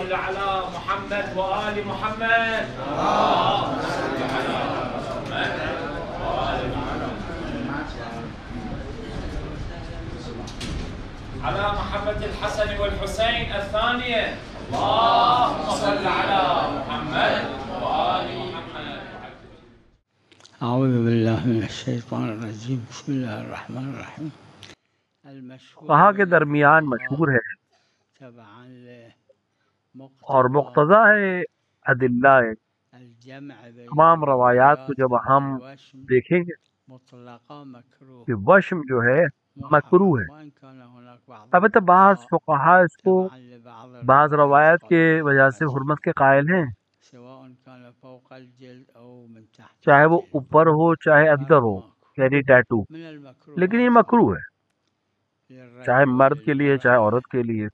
صل على محمد وآل محمد. اللهم صل على محمد وآل محمد. على محبة الحسن والحسين الثانية. اللهم صل على محمد وآل محمد. اعوذ باللہ من الشیطان الرجیم بسم اللہ الرحمن الرحیم. کہا کے درمیان مشہور ہے اور مقتضا ہے ادلہ تمام روایات کو جب ہم دیکھیں گے کہ وشم جو ہے مکروہ ہے. البتہ بعض فقہاء اس کو بعض روایات کے وجہ سے حرمت کے قائل ہیں، چاہے وہ اوپر ہو چاہے اندر ہو، یعنی ٹیٹو، لیکن یہ مکروہ ہے، چاہے مرد کے لیے چاہے عورت کے لیے،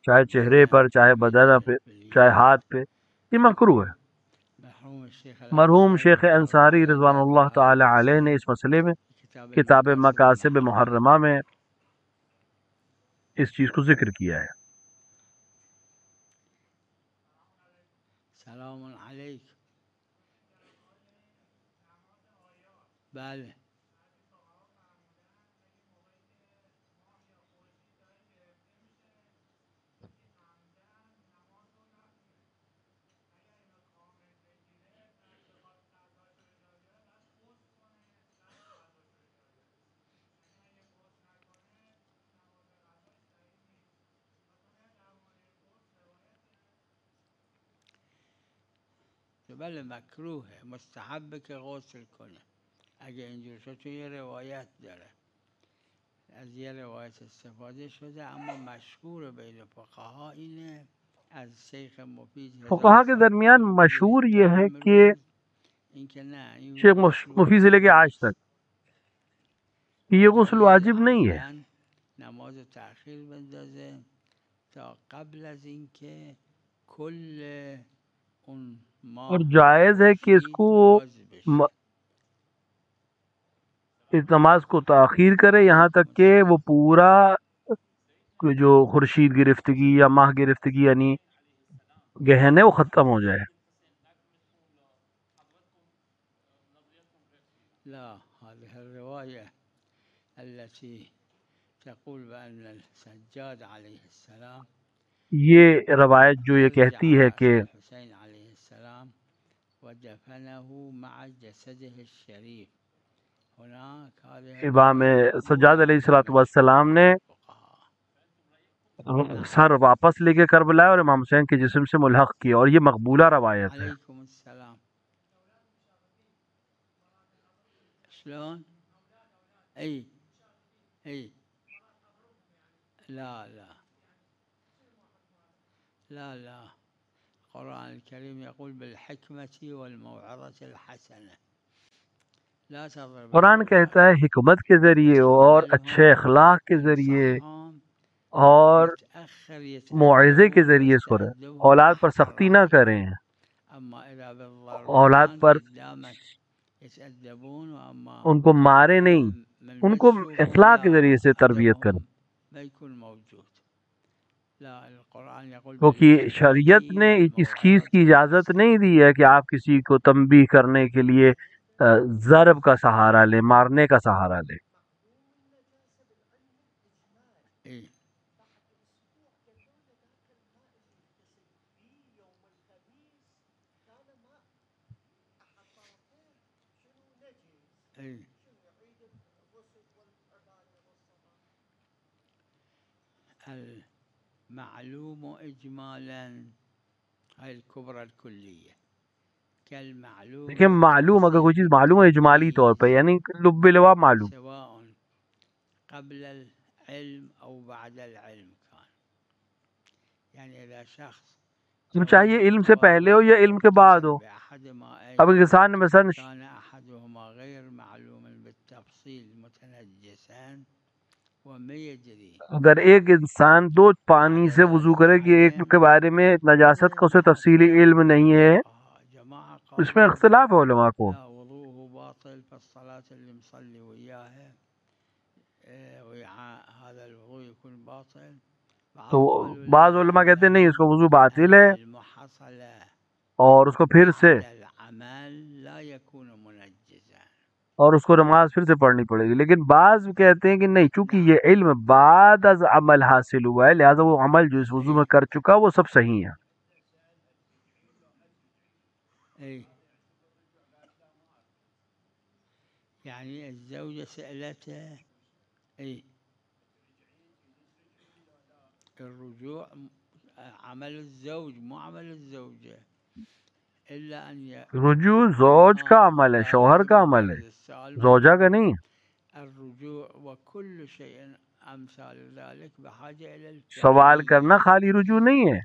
چاہے چہرے پر چاہے بدن پہ چاہے ہاتھ پہ، یہ مکروہ ہے. مرحوم شیخ انصاری رضوان اللہ تعالی علیہ نے اس مسئلے میں کتاب مقاصد محرمہ میں اس چیز کو ذکر کیا ہے. سلام علیک. بله. بله مکروه، مستحب که غسل کنه اگه اینجور شد، چون یه روایت داره، از یه روایت استفاده شده، اما مشهور بین فقها اینه از شیخ مفید. فقہا کے درمیان مشہور یہ ہے کہ شیخ مفید سے لے کے آج تک یہ غسل واجب نہیں ہے، نماز تأخیر بندازه تا قبل از اینکه کل اون اور جائز ہے کہ اس کو اس نماز کو تاخیر کرے یہاں تک کہ وہ پورا جو خورشید گرفتگی یا ماہ گرفتگی یعنی گہن ہے وہ ختم ہو جائے. لا هذه الرواية التي تقول بأن السجاد عليه السلام، یہ روایت جو یہ کہتی ہے کہ حسین علیہ السلام ودفنه مع جسده الشریف، امام سجاد علیہ السلام نے سر واپس لے کے کربلا اور امام حسین کے جسم سے ملحق کیا، اور یہ مقبولہ روایت ہے. علیکم السلام. شلون؟ ای لا لا لا لا، القرآن الكريم يقول بالحكمة والموعظة الحسنة. لا تضرب. قرآن کہتا ہے حکمت کے ذریعے اور اچھے اخلاق کے ذریعے اور موعظے کے ذریعے اس کو اولاد پر سختی نہ کریں، اولاد پر ان کو مارے نہیں، ان کو اصلاح کے ذریعے سے تربیت کریں، کیونکہ شریعت نے اس چیز کی اجازت نہیں دی ہے کہ آپ کسی کو تنبیہ کرنے کے لیے ضرب کا سہارا لیں، مارنے کا سہارا لیں. المعلوم اجمالا الكبرى الكلية كالمعلوم. دیکھیں معلوم، اگر کوئی چیز معلوم ہے اجمالی طور پہ یعنی لب لباب معلوم، سواء قبل العلم او بعد العلم كان، یعنی اذا شخص چاہیے علم سے پہلے ہو یا علم کے بعد ہو. اب انسان مثلا كان احدهما غير معلوم بالتفصيل متنجسا وما يجري. اگر ایک انسان دو پانی سے وضو کرے کہ ایک کے بارے میں نجاست کا اسے تفصیلی علم نہیں ہے، اس میں اختلاف ہے علماء کو. وضوءه باطل فالصلاة اللي مصلي وياها هذا الوضوء يكون باطل، تو بعض علماء کہتے ہیں نہیں، اس کو وضو باطل ہے اور اس کو پھر سے اور اس کو نماز پھر سے پڑھنی پڑے گی. لیکن بعض کہتے ہیں کہ نہیں، چونکہ یہ علم بعد از عمل حاصل ہوا ہے، لہذا وہ عمل جو اس وضو میں کر چکا وہ سب صحیح ہے. يعني الزوجة سألته الرجوع عمل الزوج مو عمل الزوجة إلا أن رجوع زوج کا عمل ہے، شوہر کا عمل ہے، زوجہ کا نہیں. الرجوع وكل شيء أمثال ذلك بحاجة إلى سوال کرنا خالی رجوع نہیں ہے،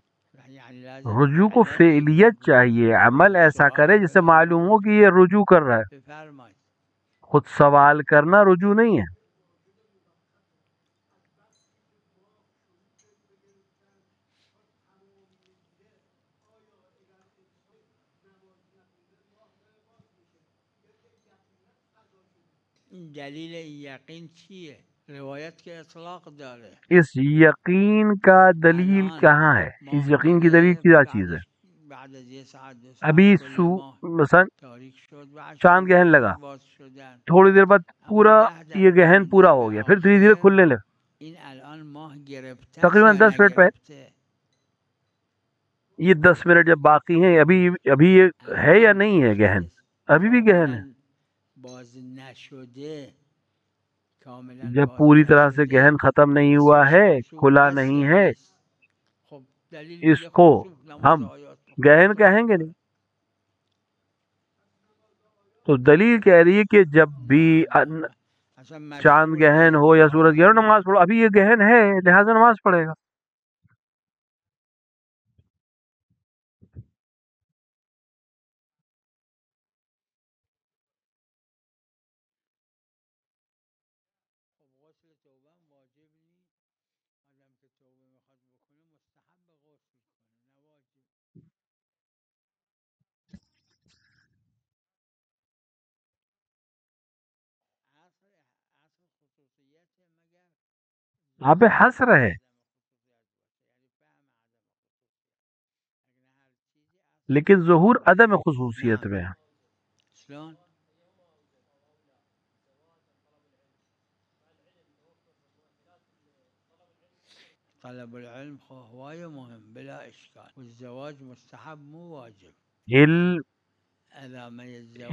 رجوع کو فعلیت چاہیے، عمل ایسا کرے جس سے معلوم ہو کہ یہ رجوع کر رہا ہے. خود سوال کرنا رجوع نہیں ہے. دلیل یقین چیئے؟ روایت کے اطلاق دارے. اس یقین کا دلیل کہاں ہے؟ اس یقین کی دلیل کیا چیز ہے؟ ابھی مثلا چاند گہن لگا، تھوڑی دیر بعد پورا یہ گہن پورا ہو گیا، پھر دھیرے دھیرے کھلنے لگا. تقریباً 10 منٹ پہلے، یہ 10 منٹ جب باقی ہیں، ابھی یہ ہے یا نہیں ہے گہن؟ ابھی بھی گہن ہے. جب پوری طرح سے گہن ختم نہیں ہوا ہے، کھلا نہیں ہے، اس کو ہم گہن کہیں گے نہیں. تو دلیل کہہ رہی ہے کہ جب بھی چاند گہن ہو یا سورج گہن ہو، نماز پڑھو. ابھی یہ گہن ہے لہذا نماز پڑھے گا. آپ حسر ہے، لیکن ظہور عدم خصوصیت میں ہے. طلب العلم هواية مهم بلا إشكال، والزواج مستحب مو واجب.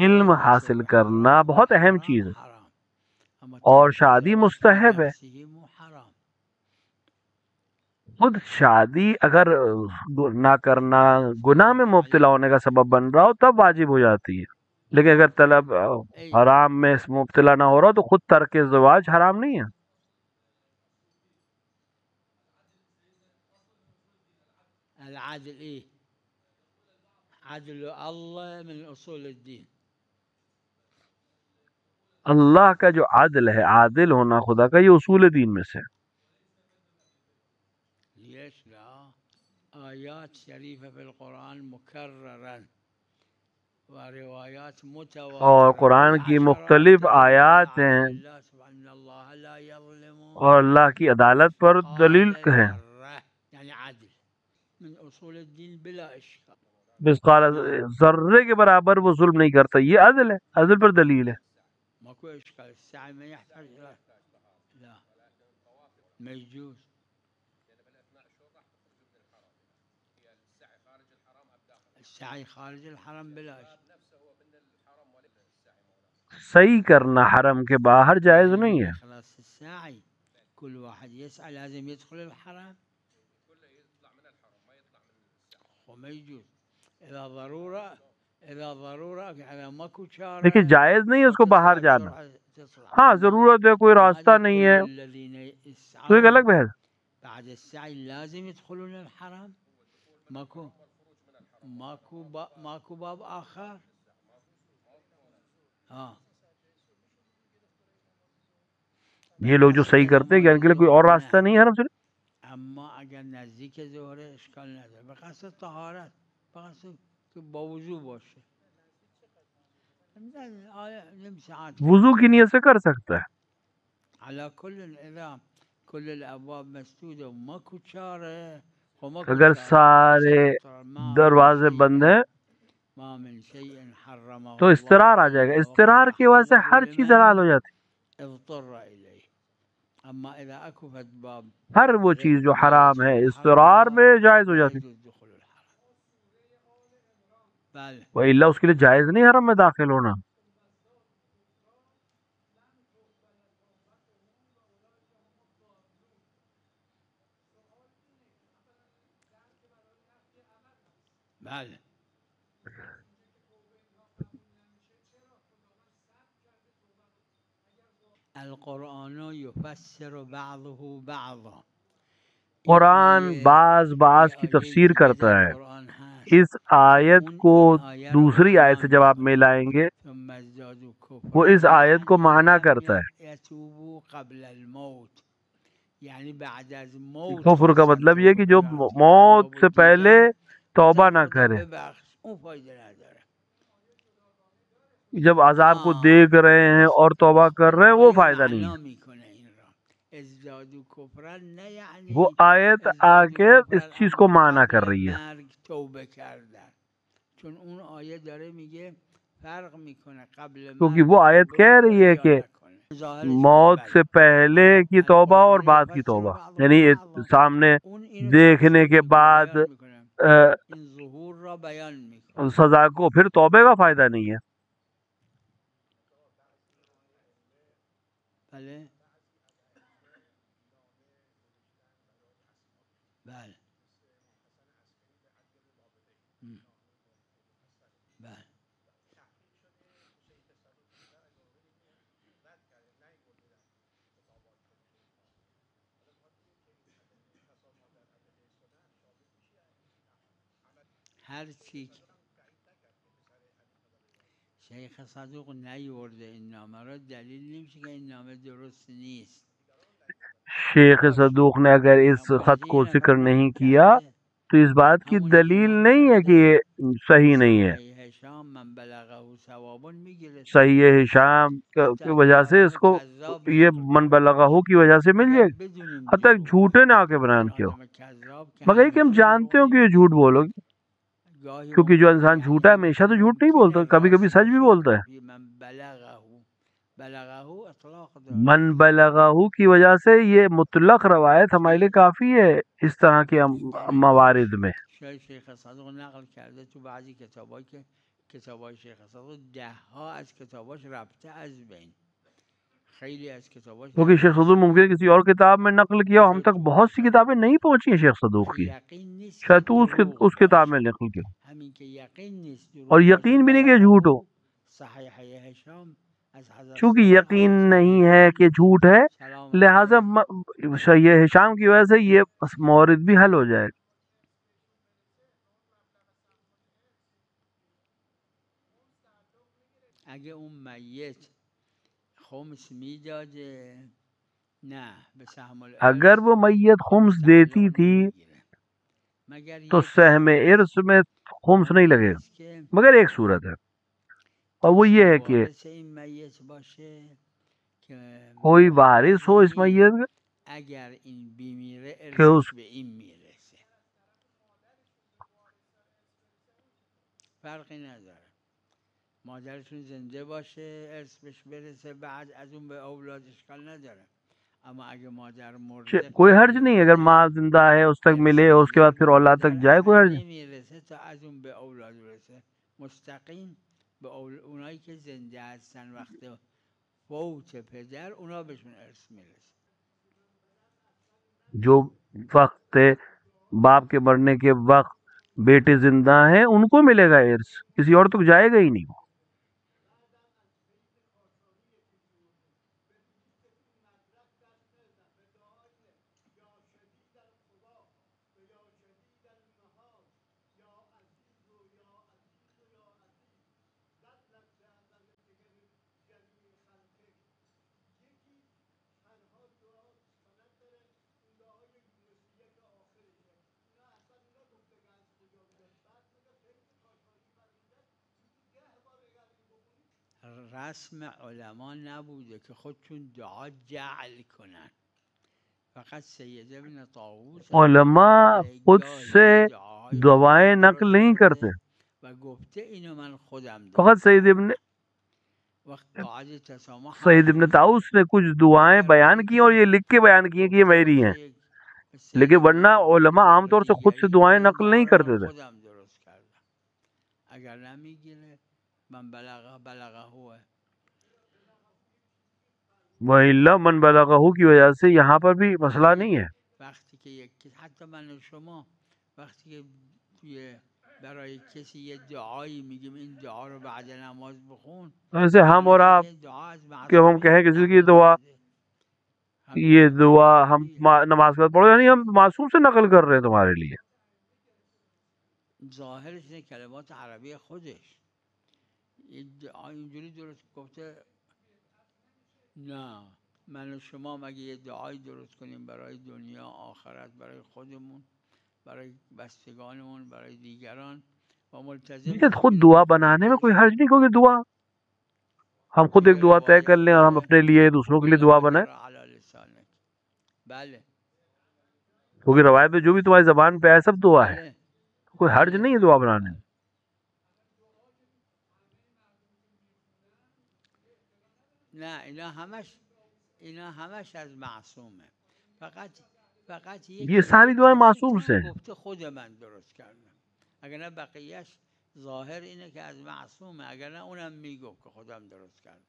علم حاصل کرنا بہت اہم چیز ہے اور شادی مستحب ہے. خود شادی اگر نہ کرنا گناہ میں مبتلا ہونے کا سبب بن رہا ہو تب واجب ہو جاتی ہے. لیکن اگر طلب حرام میں مبتلا نہ ہو رہا ہو تو خود ترک زواج حرام نہیں ہے. العدل عدل اللہ من اصول الدین. اللہ کا جو عدل ہے، عادل ہونا خدا کا، یہ اصول دین میں سے. آیات شریفہ فی القرآن مکررا وروایات اور متواترہ قرآن کی مختلف آیات ہیں اور اللہ کی عدالت پر دلیل ہے. یعنی عدل من اصول الدین بلا اشکال. مثقال ذرے کے برابر وہ ظلم نہیں کرتا، یہ عدل ہے، عدل پر دلیل ہے. ماكو اشكال. السعي ما يحتاج الى لا ما يجوز. السعي خارج الحرم بلا اشكال. صحیح کرنا حرم کے باہر جائز نہیں ہے. خلاص السعي كل واحد يسعى لازم يدخل الحرم وما يجوز اذا ضروره اذا ماكو چارہ. لیکن جائز نہیں ہے اس کو باہر جانا. ہاں ضرورت ہے، کوئی راستہ نہیں ہے تو ایک الگ بحث. بعد السعي لازم يدخلون الحرم. ماكو باب آخر. ہاں یہ لوگ جو صحیح کرتے ہیں کہ ان کے لیے کوئی اور راستہ نہیں ہے حرم سے. اما اگر نزدیک ظهر اشکال نداره، بقصد طهارت، بقصد که با وضو باشه. وضو کی نیت سے کر سکتا ہے. على كل اذا کل الابواب مسدوده و ماکو چاره خب ماکو اگر چاره سارے ما من دروازے بند شیء ہیں ما من شیء حرمه تو اضطرار آ جائے گا. الله اضطرار کی وجہ سے اخرجه ہر چیز لمن حلال ہو جاتی. اضطر الیه اما اذا اكفت باب ہر وہ چیز جو لا حرام ہے يدخل اضطرار الحرام میں جائز ہو لا جاتی. يجوز دخول الحرام. بله وإلا اس کے لیے جائز نہیں حرم میں داخل ہونا. بله القرآن یفسر بعضه بعضا. قرآن بعض کی تفسیر کرتا ہے. اس آیت کو دوسری آیت سے جب آپ ملائیں گے وہ اس آیت کو معنی کرتا ہے. قبل الموت یعنی بعد از موت کفر کا مطلب یہ کہ جو موت سے پہلے توبہ نہ کرے. جب عذاب کو دیکھ رہے ہیں اور توبہ کر رہے ہیں وہ فائدہ نہیں ہے. وہ آیت آ کے اس چیز کو معنی کر رہی ہے. کیونکہ وہ آیت کہہ رہی ہے کہ موت سے پہلے کی توبہ اور بعد کی توبہ، یعنی سامنے دیکھنے کے بعد سزا کو پھر توبے کا فائدہ نہیں ہے. هر چی شیخ صدوق نیورده این نامه را دلیل نمیشه که این نامه درست نیست. شیخ صدوق نے اگر اس خط کو ذکر نہیں کیا تو اس بات کی دلیل نہیں ہے کہ یہ صحیح نہیں ہے. صحیح ہشام کی وجہ سے اس کو یہ من بلغہ کی وجہ سے مل جائے گا، حتی تک جھوٹے نے آ کے بیان کیا ہو. مگر یہ کہ ہم جانتے ہوں کہ یہ جھوٹ بولو گے، کیونکہ جو انسان جھوٹا ہے ہمیشہ تو جھوٹ نہیں بولتا، کبھی کبھی سچ بھی بولتا ہے. من بلغہ کی وجہ سے یہ مطلق روایت ہمارے لیے کافی ہے اس طرح کے موارد میں. شیخ صدوق نقل کرده تو بعضی کتابایی که کتابای شیخ صدوق 10 از کتاباش رفته از بین، خیلی از کتاباش. کیونکہ شیخ صدوق ممکن کسی اور کتاب میں نقل کیا، ہم تک بہت سی کتابیں نہیں پہنچی ہیں شیخ صدوق کی، شاید تو اس کتاب میں نقل کیا، اور یقین بھی نہیں کہ جھوٹ ہو. چونکہ یقین نہیں ہے کہ جھوٹ ہے لہذا صحیح ہشام کی وجہ سے یہ مورد بھی حل ہو جائے گا. اگه اون میت خمس میداده نه به سهم الارث، اگر وہ میت خمس دیتی تھی تو سہم ارث میں خمس نہیں لگے گا، مگر ایک صورت ہے اور وہ یہ ہے کہ کوئی وارث ہو اس میت کا اگر این بیمیره کہ اس ارثش به این میرسه، فرقی نداره مادرشون زنده باشه ارث بهش برسه بعد از اون به اولاد اشکال نداره. اما اگه مادر مرده کوئی حرج نہیں، اگر ماں زندہ ہے اس تک ملے اور اس کے بعد پھر اولاد تک جائے کوئی حرج نہیں. نمیرسه تا از اون به اولاد برسه، مستقیم به اونایی که زنده هستن وقت فوت پدر اونا بهشون ارث میرسه. جو وقت باپ کے مرنے کے وقت بیٹے زندہ ہیں ان کو ملے گا ارث، کسی اور تک جائے گا ہی نہیں. رسم علما نبوده که خودشون دعا جعل کنن علماء خود سے دعائیں نقل نہیں کرتے. فقط سعید ابن طاؤس نے کچھ دعائیں بیان کی اور یہ لکھ کے بیان کی کہ یہ میری ہیں، لیکن ورنہ علماء عام طور سے خود سے دعائیں نقل نہیں کرتے تھے. وَإِلَّا مَنْ بَلَغَهُ کی وجہ سے یہاں پر بھی مسئلہ نہیں ہے. ایسے ہم اور آپ کہ ہم کہیں کسی کی دعا، یہ دعا ہم نماز کا پڑھو، یعنی ہم معصوم سے نقل کر رہے ہیں تمہارے لیے. ظاهرش اینه کلمات عربی خودش اینجوری درست گفته نه من و شما مگه یه دعایی درست کنیم برای دنیا آخرت، برای خودمون، برای بستگانمون، برای دیگران و ملتزم خود دعا بنانے میں کوئی حرج نہیں، کیونکہ دعا ہم خود ایک دعا طے کر لیں اور ہم اپنے لیے دوسروں کے لیے دعا بنائیں، کیونکہ روایت میں جو بھی تمہاری زبان پہ آئے سب دعا ہے، کوئی حرج نہیں ہے دعا بنانے میں. نه اینا همش از معصومه، فقط یہ ساری دعائیں معصوم سے ہیں. گفته خود من درست کردم، اگر نه بقیهش ظاهر اینه که از معصومه، اگر نه اونم میگفت که خودم درست کردم.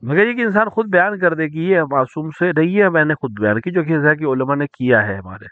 مگر یہ کہ انسان خود بیان کر دے کہ یہ معصوم سے نہیں ہے، میں نے خود بیان کی، جو کہ جیسا کہ علماء نے کیا ہے ہمارے.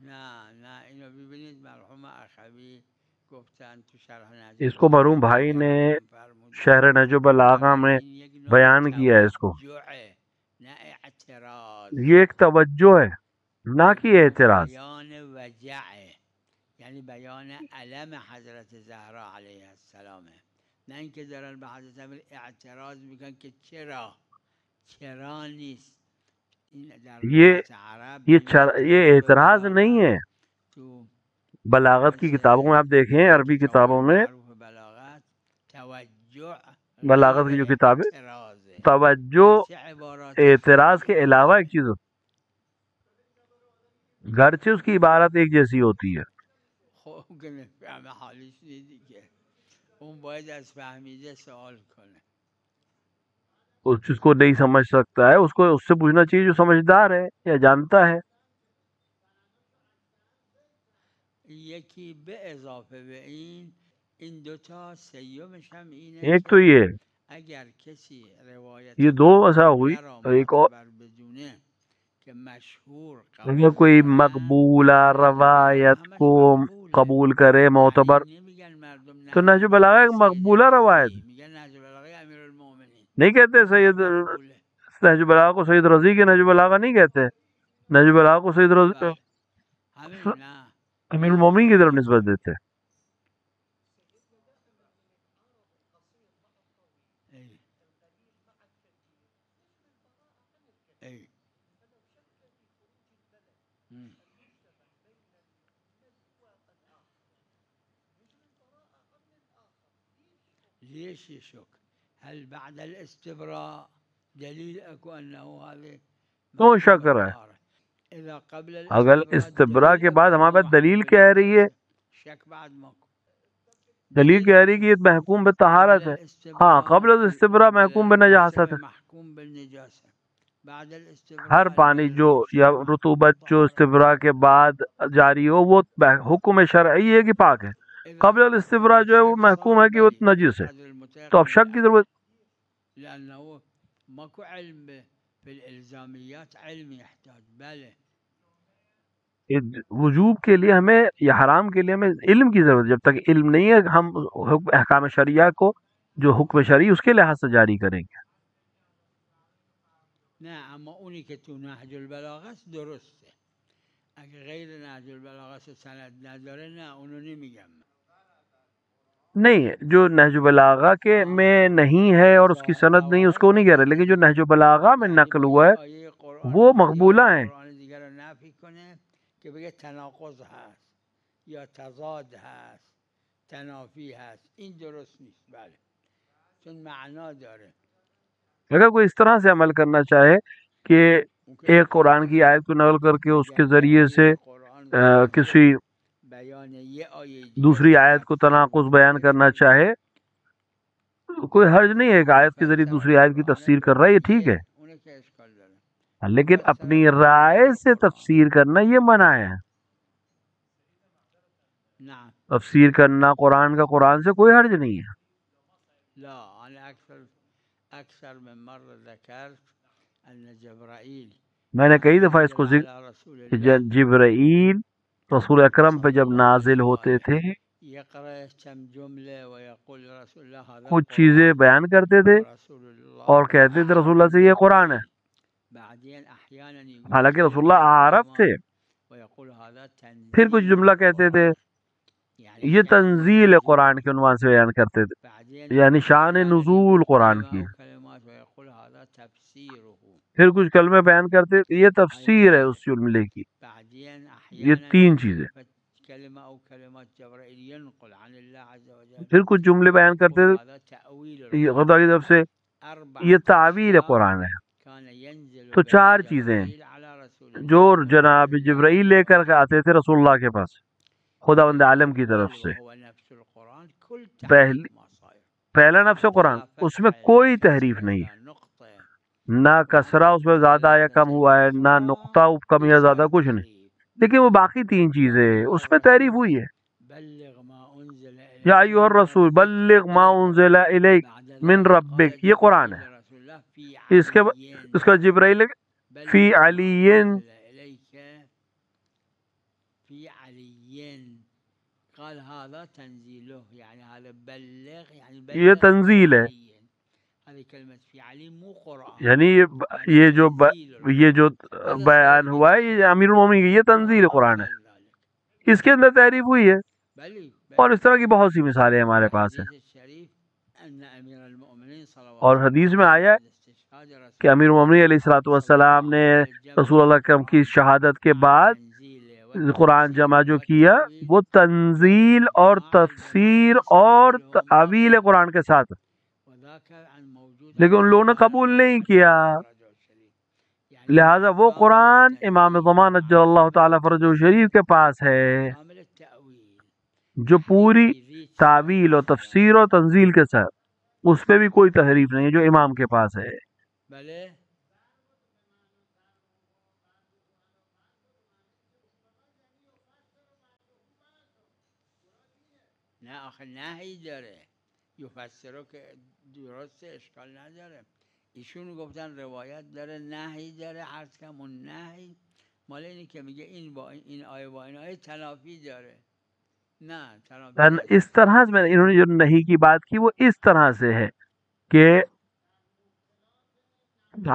نه اینو ببینید مرحوم اخوی گفتن تو شرح نجف، اس کو مرحوم بھائی نے شرح نجف البلاغہ میں بیان کیا ہے. اس کو یہ ایک توجہ ہے نہ کہ اعتراض. بیان وجع یعنی بیان علم حضرت زهرا علیه السلام، نه اینکه دارن به حضرت امیر اعتراض میکنن که چرا نیست. یہ اعتراض نہیں ہے. بلاغت کی کتابوں میں آپ دیکھیں، عربی کتابوں میں بلاغت کی جو کتابیں، توجہ اعتراض کے علاوہ ایک چیز ہوتی، گرچہ اس کی عبارت ایک جیسی ہوتی ہے. اون باید از فهمیده سوال کنه. اس چیز کو نہیں سمجھ سکتا ہے، اس کو اس سے پوچھنا چاہیے جو سمجھدار ہے یا جانتا ہے. یکی به اضافه به این دوتا سیومش هم اینه ایک تو یہ اگر کسی روایت یہ دو ایسا ہوئی، ایک اور بدونه که مشهور اگر کوئی مقبولہ روایت کو قبول کرے معتبر، تو نہج البلاغہ ایک مقبولہ روایت نہیں کہتے. سید نہج البلاغہ کو سید رضی کے نہج البلاغہ نہیں کہتے، نہج البلاغہ کو سید رضی امیر المومنین کی طرف نسبت دیتے. ليش يشك؟ هل بعد الاستبراء دليل اكو انه هذا تو شک کر رہا ہے. اگر استبراء کے بعد ہمارے پاس دلیل کہہ رہی ہے، دلیل کہہ رہی ہے کہ یہ محکوم بطہارت ہے. ہاں قبل الاستبراء محکوم بنجاست ہے. ہر پانی جو یا رطوبت جو استبراء کے بعد جاری ہو وہ حکم شرعی ہے کہ پاک ہے. قبل الاستبراء جو ہے وہ محکوم ہے کہ وہ نجس ہے. تو اب شک کی ضرورت، وجوب کے لیے ہمیں یا حرام کے لیے ہمیں علم کی ضرورت. جب تک علم نہیں ہے ہم احکام شریعہ کو جو حکم شرعی اس کے لحاظ سے جاری کریں گے. نه اما اونی که تو نهج البلاغه است درسته، اگه غیر نهج البلاغه سے سند نداره نه اونو نمیگم. نہیں، جو نہج البلاغہ کے میں نہیں ہے اور اس کی سند نہیں، اس کو نہیں کہہ رہے، لیکن جو نہج البلاغہ میں نقل ہوا ہے آیه قرآن وہ بیاد مقبولہ آیه ہیں۔ قرآن دیگر رو نفی کنه که بگه تناقض هست یا تضاد هست تنافی هست، این درست نیست. بله، چون معنا داره. اگر کوئی اس طرح سے عمل کرنا چاہے کہ ایک قرآن کی آیت کو نقل کر کے اس کے ذریعے سے کسی بیان یه آیه دوسری دیگه آیت کو تناقض بیان کرنا چاہے، کوئی حرج نہیں ہے کہ آیت کے ذریعے دوسری آیت کی تفسیر کر رہا ہے، یہ ٹھیک ہے، اونه که اشکال داره. لیکن اپنی رائے سے تفسیر کرنا یہ منع ہے۔ نعم تفسیر کرنا قرآن کا قرآن سے کوئی حرج نہیں ہے۔ لا، انا اکثر من مره ذکرت ان جبرائیل میں نے کئی دفعہ اس کو ذکر على رسول کہ الله جبرائیل رسول اکرم پہ جب نازل ہوتے تھے يقرأ كم جملة ويقول رسول الله هذا کچھ چیزیں بیان کرتے تھے رسول الله اور کہتے تھے رسول اللہ سے یہ قرآن ہے، بعدين احيانا يقول حالانکہ رسول اللہ عارف تھے، ويقول هذا تنزيل پھر کچھ جملہ کہتے تھے، يعني یہ تنزیل قرآن کے عنوان سے بیان کرتے تھے، بعدين یعنی شان نزول قرآن کی، كلمات ويقول هذا تفسيره پھر کچھ کلمے بیان کرتے تھے، یہ تفسیر ہے اس جملے کی۔ بعدين یہ احيانا تین چیزیں، كلمة او كلمات جبرائيل ينقل عن الله عز وجل پھر کچھ جملے بیان کرتے يقول تھے هذا تأويل یہ القرآن. خدا کی طرف سے، أربع یہ تعویل أشياء قرآن ہے۔ كان ينزل تو بها چار چیزیں جبرائيل على رسول الله جو جناب جبرائیل لے کر کے آتے تھے رسول اللہ کے پاس خداوند عالم کی طرف سے، وهو نفس القرآن كل پہلی تحريف ما صاير پہلا نفس قرآن، اس میں کوئی تحریف نہیں ہے، نقطة نہ کسرہ اس میں زیادہ یا کم ہوا ہے، نہ نقطہ کم یا زیادہ، کچھ نہیں، لیکن وہ باقی تین چیزیں اس میں تحریف ہوئی ہے۔ بلغ ما أنزل إليك یا ایھا الرسول بلغ ما انزل الیک من ربک، یہ قرآن ہے۔ رسول الله في اس کے اس کا جبرائیل فی علی، في علي قال هذا تنزيله يعني هذا بلغ يعني یہ بلغ تنزیل ہے، هذه كلمة في علي مو قرآن یعنی یہ جو بیان ہوا ہے یہ امیر المومنین کی، یہ تنزیل قرآن ہے، اس کے اندر تحریف ہوئی ہے، اور اس طرح کی بہت سی مثالیں ہمارے پاس ہیں۔ اور حدیث میں آیا ہے کہ امیر المومنین علیہ الصلوۃ والسلام نے رسول اللہ اکرم کی شہادت کے بعد قرآن جمع جو کیا وہ تنزیل اور تفسیر اور تعویل قرآن کے ساتھ، لیکن ان لوگوں نے قبول نہیں کیا، لہذا وہ قرآن امام زمان اجل اللہ تعالی فرجہ شریف کے پاس ہے جو پوری تعویل اور تفسیر اور تنزیل کے ساتھ، اس پہ بھی کوئی تحریف نہیں ہے، جو امام کے پاس ہے۔ نه آخه نهی داره یفسره که درسته اشکال نداره، ایشون گفتن روایت داره نهی داره، عرض کم اون نهی مال اینی که میگه این با این آیه با این آیه تنافی داره، نه تنافی اس طرح سے میں نے انہوں نے جو نہیں کی بات کی وہ اس طرح سے ہے کہ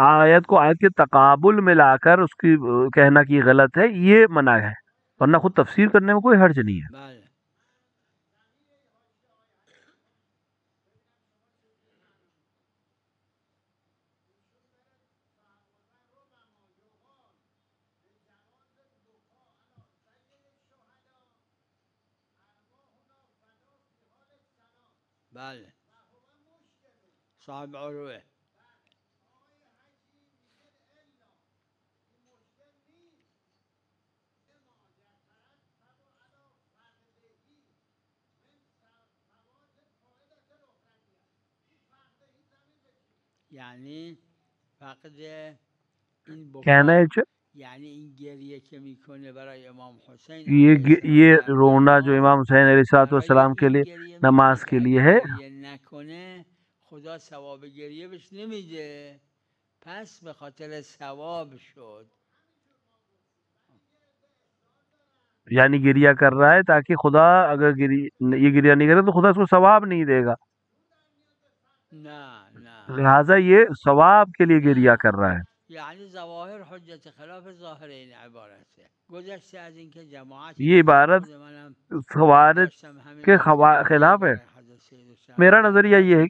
آیت کو آیت کے تقابل میں لا کر اس کی کہنا کی غلط ہے، یہ منع ہے، ورنہ خود تفسیر کرنے میں کوئی حرج نہیں ہے۔ بله بله صاحب عروه یعنی فقد این کہنا ہے بکا یعنی این گریه که میکنه برای امام حسین یہ رونا جو امام حسین علیہ السلام کے لیے نماز کے لیے ہے، گریه نکنه خدا ثواب گریه بهش نمیده، پس به خاطر ثواب شد. یعنی گریہ کر رہا ہے تاکہ خدا اگر یہ گریہ نہیں کرے تو خدا اس کو ثواب نہیں دے گا، نه نه لہٰذا یہ ثواب کے لیے گریہ کر رہا ہے۔ یعنی ظواہر حجت خلاف ظاہر این عبارت ہے. گذشته از اینکه جماعت یہ عبارت خوارج کے خلاف ہے. میرا نظریہ یہ ہے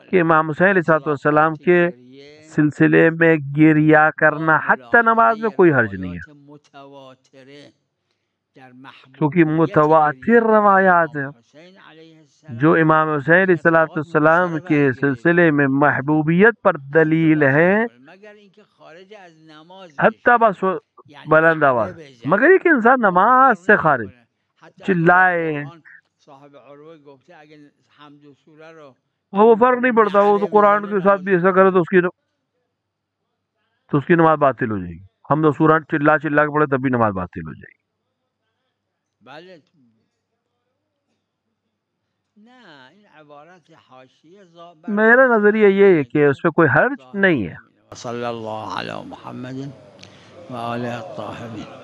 کہ امام حسین علیہ السلام کے سلسلے میں گریہ کرنا حتی نماز میں کوئی حرج نہیں ہے، کیونکہ متواتر روایات ہیں جو امام حسین علیہ السلام کے سلسلے میں محبوبیت پر دلیل ہیں، حتی بس بلند آواز، مگر ایک انسان نماز سے خارج چلائے وہ فرق نہیں پڑتا. وہ تو قرآن کے ساتھ بھی ایسا کرے تو اس کی نماز باطل ہو جائے گی. ہم تو سورہ چلا کے پڑھے تب بھی نماز باطل ہو جائے گی. میرا نظریہ یہ ہے کہ اس پہ کوئی حرج نہیں ہے. صلی اللہ علی محمد و آلہ الطاہرین.